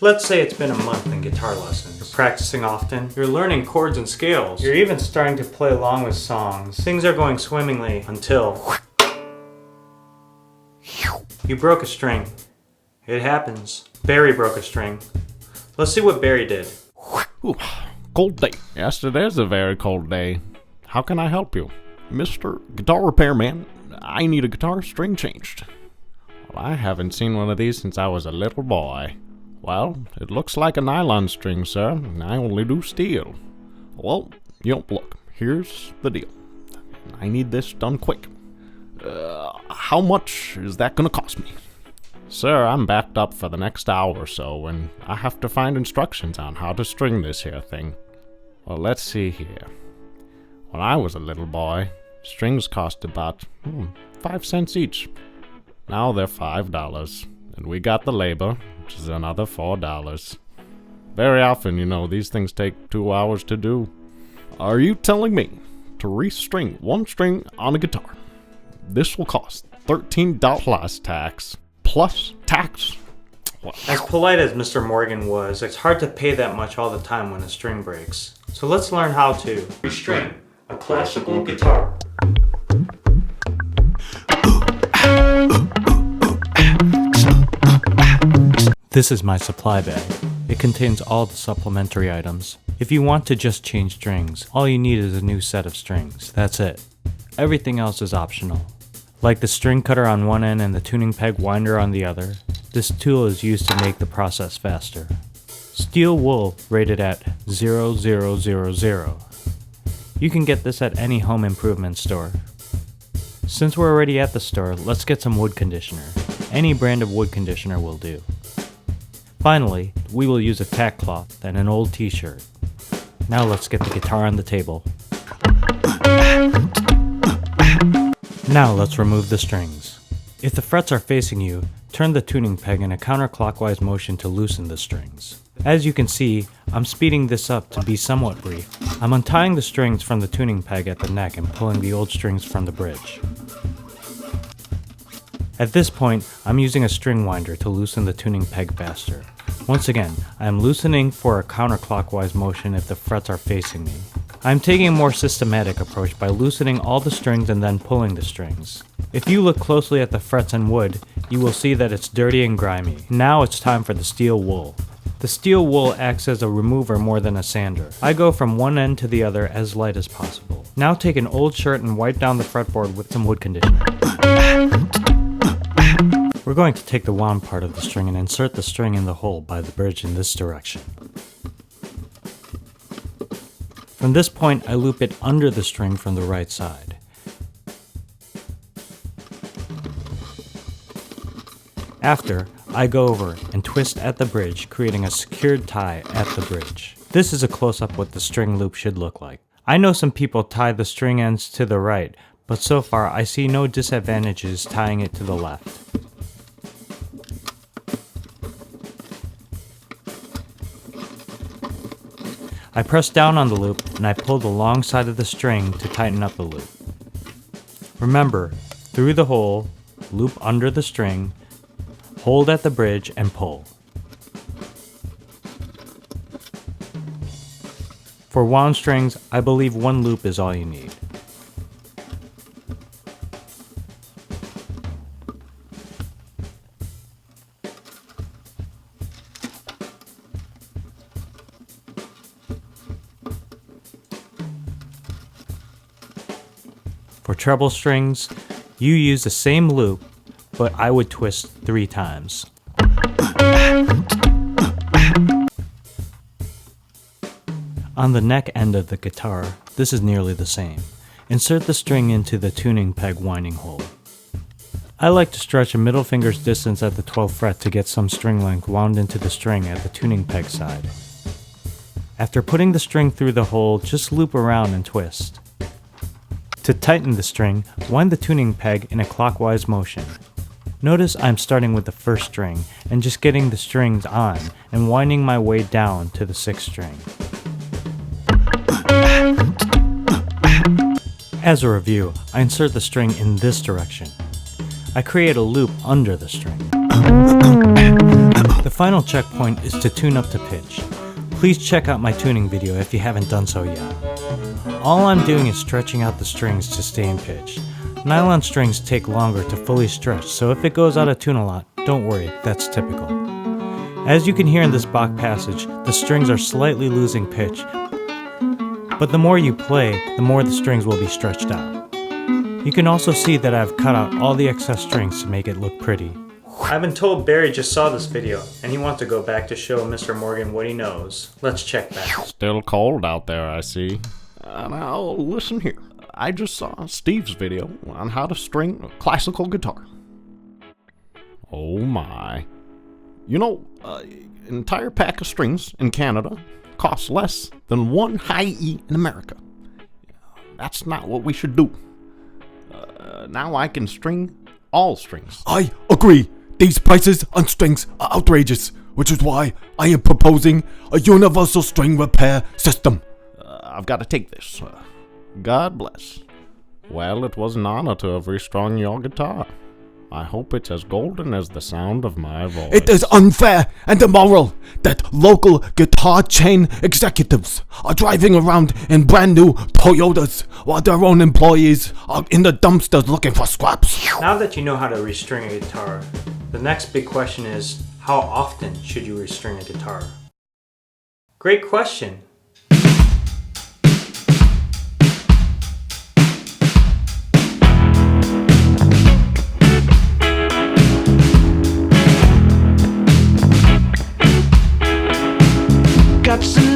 Let's say it's been a month in guitar lessons. You're practicing often, you're learning chords and scales, you're even starting to play along with songs. Things are going swimmingly until you broke a string. It happens. Barry broke a string. Let's see what Barry did. Ooh, cold day. Yes, it is a very cold day. How can I help you? Mr. Guitar Repairman, I need a guitar string changed. Well, I haven't seen one of these since I was a little boy. Well, it looks like a nylon string, sir, and I only do steel. Well, look, here's the deal. I need this done quick. How much is that gonna cost me? Sir, I'm backed up for the next hour or so, and I have to find instructions on how to string this here thing. Well, let's see here. When I was a little boy, strings cost about 5 cents each. Now they're $5, and we got the labor, which is another $4. Very often, these things take 2 hours to do. Are you telling me to restring one string on a guitar? This will cost $13 plus tax. As polite as Mr. Morgan was, it's hard to pay that much all the time when a string breaks. So let's learn how to restring a classical guitar. This is my supply bag. It contains all the supplementary items. If you want to just change strings, all you need is a new set of strings. That's it. Everything else is optional. Like the string cutter on one end and the tuning peg winder on the other, this tool is used to make the process faster. Steel wool rated at 0000. You can get this at any home improvement store. Since we're already at the store, let's get some wood conditioner. Any brand of wood conditioner will do. Finally, we will use a tack cloth and an old t-shirt. Now let's get the guitar on the table. Now let's remove the strings. If the frets are facing you, turn the tuning peg in a counterclockwise motion to loosen the strings. As you can see, I'm speeding this up to be somewhat brief. I'm untying the strings from the tuning peg at the neck and pulling the old strings from the bridge. At this point, I'm using a string winder to loosen the tuning peg faster. Once again, I am loosening for a counterclockwise motion if the frets are facing me. I am taking a more systematic approach by loosening all the strings and then pulling the strings. If you look closely at the frets and wood, you will see that it's dirty and grimy. Now it's time for the steel wool. The steel wool acts as a remover more than a sander. I go from one end to the other as light as possible. Now take an old shirt and wipe down the fretboard with some wood conditioner. We're going to take the wound part of the string and insert the string in the hole by the bridge in this direction. From this point, I loop it under the string from the right side. After, I go over and twist at the bridge, creating a secured tie at the bridge. This is a close-up what the string loop should look like. I know some people tie the string ends to the right, but so far I see no disadvantages tying it to the left. I press down on the loop and I pull the long side of the string to tighten up the loop. Remember, through the hole, loop under the string, hold at the bridge and pull. For wound strings, I believe one loop is all you need. For treble strings, you use the same loop, but I would twist 3 times. On the neck end of the guitar, this is nearly the same. Insert the string into the tuning peg winding hole. I like to stretch a middle finger's distance at the 12th fret to get some string length wound into the string at the tuning peg side. After putting the string through the hole, just loop around and twist. To tighten the string, wind the tuning peg in a clockwise motion. Notice I'm starting with the first string and just getting the strings on and winding my way down to the 6th string. As a review, I insert the string in this direction. I create a loop under the string. The final checkpoint is to tune up to pitch. Please check out my tuning video if you haven't done so yet. All I'm doing is stretching out the strings to stay in pitch. Nylon strings take longer to fully stretch, so if it goes out of tune a lot, don't worry, that's typical. As you can hear in this Bach passage, the strings are slightly losing pitch, but the more you play, the more the strings will be stretched out. You can also see that I've cut out all the excess strings to make it look pretty. I've been told Barry just saw this video, and he wants to go back to show Mr. Morgan what he knows. Let's check back. Still cold out there, I see. Now, listen here. I just saw Steve's video on how to string a classical guitar. Oh my. You know, an entire pack of strings in Canada costs less than one high E in America. That's not what we should do. Now I can string all strings. I agree. These prices on strings are outrageous, which is why I am proposing a universal string repair system. I've got to take this. God bless. Well, it was an honor to have restrung your guitar. I hope it's as golden as the sound of my voice. It is unfair and immoral that local guitar chain executives are driving around in brand new Toyotas while their own employees are in the dumpsters looking for scraps. Now that you know how to restring a guitar, the next big question is, how often should you restring a guitar? Great question. Got some